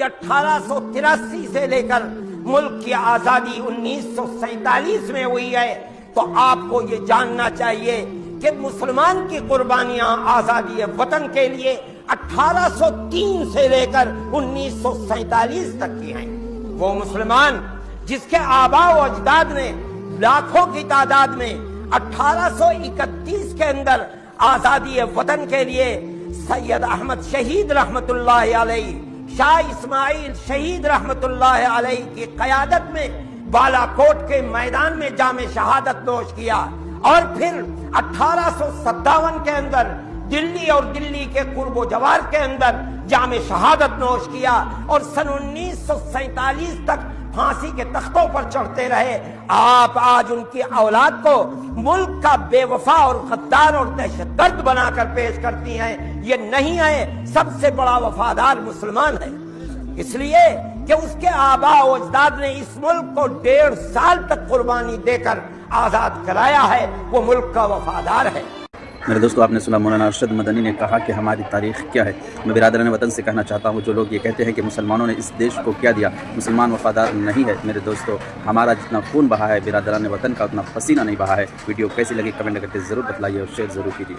1883 से लेकर मुल्क की आजादी 1947 में हुई है, तो आपको ये जानना चाहिए कि मुसलमान की कुर्बानियां आजादी वतन के लिए 1803 से लेकर 1947 तक की हैं। वो मुसलमान जिसके आबा व अजदाद ने लाखों की तादाद में 1831 के अंदर आजादी वतन के लिए सैयद अहमद शहीद रहमतुल्लाह अलैहि, शाह इस्माइल शहीद रहमतुल्लाह अलैहि की क़यादत में बालाकोट के मैदान में जामे शहादत नोश किया, और फिर 1857 के अंदर दिल्ली और दिल्ली के कुर्बो जवार के अंदर जामे शहादत नोश किया, और सन 1947 तक फांसी के तख्तों पर चढ़ते रहे। आप आज उनकी औलाद को मुल्क का बेवफा और गद्दार और दहशतगर्द बनाकर पेश करती हैं। ये नहीं है, सबसे बड़ा वफादार मुसलमान है, इसलिए कि उसके आबा व अजदाद ने इस मुल्क को 1.5 साल तक कुर्बानी देकर आजाद कराया है। वो मुल्क का वफादार है। मेरे दोस्तों, आपने सुना मौलाना अरशद मदनी ने कहा कि हमारी तारीख़ क्या है। मैं बिरादरान वतन से कहना चाहता हूँ, जो लोग ये कहते हैं कि मुसलमानों ने इस देश को क्या दिया, मुसलमान वफादार नहीं है। मेरे दोस्तों, हमारा जितना खून बहा है बिरादरान वतन का, उतना पसीना नहीं बहा है। वीडियो कैसी लगी कमेंट करके ज़रूर बतलाइए और शेयर ज़रूर कीजिए।